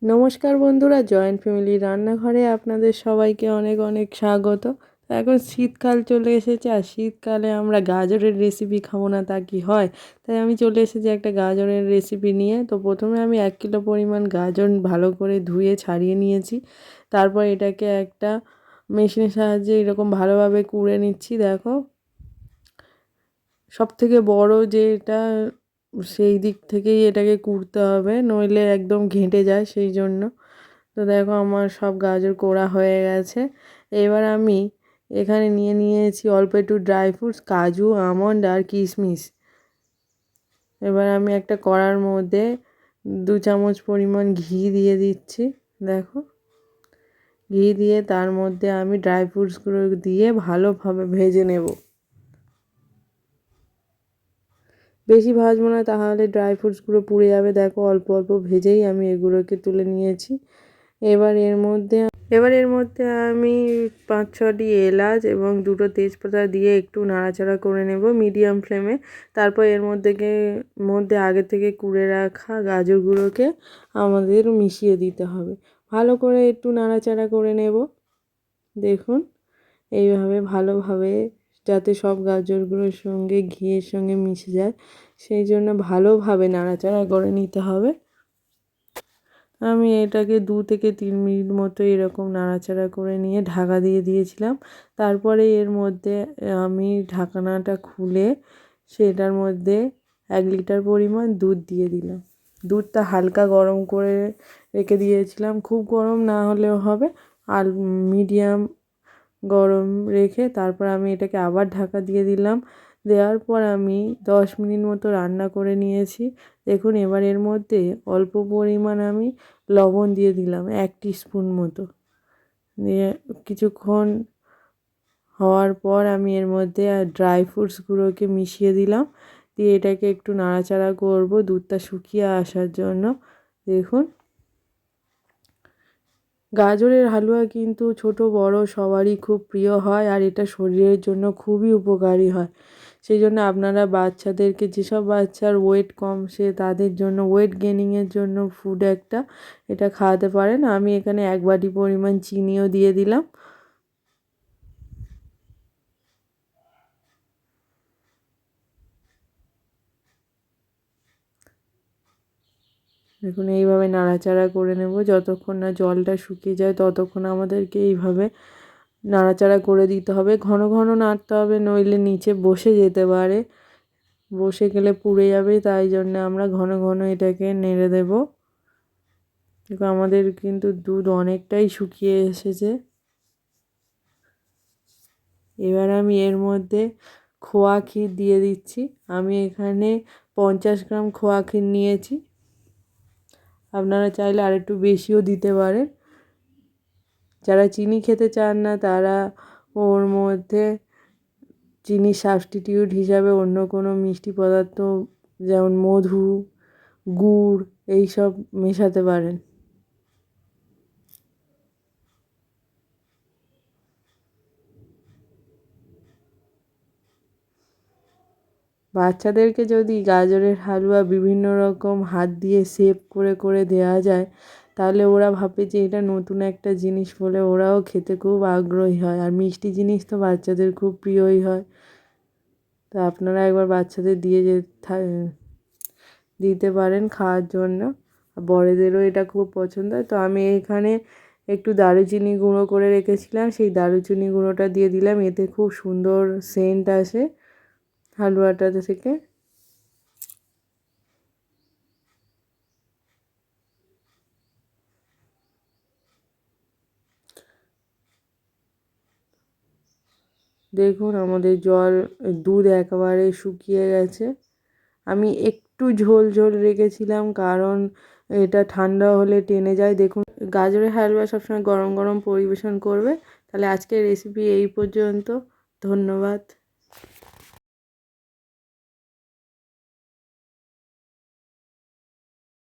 নমস্কার বন্ধুরা, joint family রান্নাঘরে আপনাদের সবাইকে অনেক অনেক স্বাগত। এখন শীতকাল চলে এসেছে, আর শীতকালে আমরা গাজরের রেসিপি খাবো না তা কি হয়? তাই আমি চলে এসেছি একটা গাজরের রেসিপি নিয়ে। তো প্রথমে আমি 1 কিলো পরিমাণ গাজর ভালো করে ধুয়ে ছাড়িয়ে নিয়েছি। তারপর এটাকে একটা মেশিনের সাহায্যে এরকম ভালোভাবে কুড়ে নিচ্ছি। দেখো, সবথেকে বড় যেটা সেই দিক থেকেই এটাকে কুড়তে হবে, নইলে একদম ঘেঁটে যায়, সেই জন্য। তো দেখো, আমার সব গাজর কোড়া হয়ে গেছে। এবার আমি এখানে নিয়ে নিয়েছি অল্প একটু ড্রাই ফ্রুটস, কাজু, আমন্ড আর কিশমিশ। এবার আমি একটা কড়ার মধ্যে 2 চামচ পরিমাণ ঘি দিয়ে দিচ্ছি। দেখো, ঘি দিয়ে তার মধ্যে আমি ড্রাই ফ্রুটসগুলো দিয়ে ভালোভাবে ভেজে নেব। বেশি ভাজবো না, তাহলে ড্রাই ফ্রুটসগুলো পুড়ে যাবে। দেখো, অল্প অল্প ভেজেই আমি এগুলোকে তুলে নিয়েছি। এবার এর মধ্যে আমি 5-6টি এলাচ এবং 2টো তেজপাতা দিয়ে একটু নাড়াচাড়া করে নেব মিডিয়াম ফ্লেমে। তারপর এর মধ্যে আগে থেকে কুড়ে রাখা গাজরগুলোকে আমাদের মিশিয়ে দিতে হবে। ভালো করে একটু নাড়াচাড়া করে নেব। দেখুন, এইভাবে ভালোভাবে, যাতে সব গাজরগুলোর সঙ্গে ঘিয়ের সঙ্গে মিশে যায়, সেই জন্য ভালোভাবে নাড়াচাড়া করে নিতে হবে। আমি এটাকে 2 থেকে 3 মিনিট মতো এরকম নাড়াচাড়া করে নিয়ে ঢাকা দিয়ে দিয়েছিলাম। তারপরে এর মধ্যে আমি ঢাকনাটা খুলে সেটার মধ্যে 1 লিটার পরিমাণ দুধ দিয়ে দিলাম। দুধটা হালকা গরম করে রেখে দিয়েছিলাম, খুব গরম না হলেও হবে, আর মিডিয়াম গরম রেখে তারপর আমি এটাকে আবার ঢাকা দিয়ে দিলাম। দেওয়ার পর আমি 10 মিনিট মতো রান্না করে নিয়েছি। দেখুন, এবার এর মধ্যে অল্প পরিমাণ আমি লবণ দিয়ে দিলাম, 1 টিস্পুন মতো। দিয়ে কিছুক্ষণ হওয়ার পর আমি এর মধ্যে ড্রাই ফ্রুটসগুলোকে মিশিয়ে দিলাম। দিয়ে এটাকে একটু নাড়াচাড়া করব দুধটা শুকিয়ে আসার জন্য। দেখুন, গাজরের হালুয়া কিন্তু ছোট বড় সবারই খুব প্রিয় হয়, আর এটা শরীরের জন্য খুবই উপকারী হয়। সেই জন্য আপনারা বাচ্চাদেরকে, যেসব বাচ্চার ওয়েট কম, তাদের জন্য ওয়েট গেনিংয়ের জন্য ফুড একটা এটা খাওয়াতে পারেন। আমি এখানে 1 বাটি পরিমাণ চিনিও দিয়ে দিলাম। দেখুন, এইভাবে নাড়াচাড়া করে নেব যতক্ষণ না জলটা শুকিয়ে যায়, ততক্ষণ আমাদেরকে এইভাবে নাড়াচাড়া করে দিতে হবে। ঘন ঘন নাড়তে হবে, নইলে নিচে বসে যেতে পারে, বসে গেলে পুড়ে যাবে। তাই জন্য আমরা ঘন ঘন এটাকে নেড়ে দেব। দেখো, আমাদের কিন্তু দুধ অনেকটাই শুকিয়ে এসেছে। এবার আমি এর মধ্যে খোয়া ক্ষীর দিয়ে দিচ্ছি। আমি এখানে 50 গ্রাম খোয়া ক্ষীর নিয়েছি। আপনারা চাইলে আর একটু বেশিও দিতে পারেন। যারা চিনি খেতে চান না, তারা ওর মধ্যে চিনির সাবস্টিটিউট হিসাবে অন্য কোনো মিষ্টি পদার্থ, যেমন মধু, গুড়, এইসব মেশাতে পারেন। বাচ্চাদেরকে যদি গাজরের হালুয়া বিভিন্ন রকম হাত দিয়ে শেপ করে করে দেওয়া যায়, তাহলে ওরা ভাবে যে এটা নতুন একটা জিনিস বলে ওরাও খেতে খুব আগ্রহী হয়। আর মিষ্টি জিনিস তো বাচ্চাদের খুব প্রিয়ই হয়। তো আপনারা একবার বাচ্চাদের দিতে পারেন খাওয়ার জন্য। বড়দেরও এটা খুব পছন্দ হয়। তো আমি এখানে একটু দারুচিনি গুঁড়ো করে রেখেছিলাম, সেই দারুচিনি গুঁড়োটা দিয়ে দিলাম। এতে খুব সুন্দর সেন্ট আসে হালুয়াটা থেকে। দেখুন, আমাদের দুধ একেবারে শুকিয়ে গেছে। আমি একটু ঝোল ঝোল রেখেছিলাম, কারণ এটা ঠান্ডা হলে টেনে যায়। দেখুন, গাজরের হালুয়া সবসময় গরম গরম পরিবেশন করবে। তাহলে আজকের রেসিপি এই পর্যন্ত। ধন্যবাদ।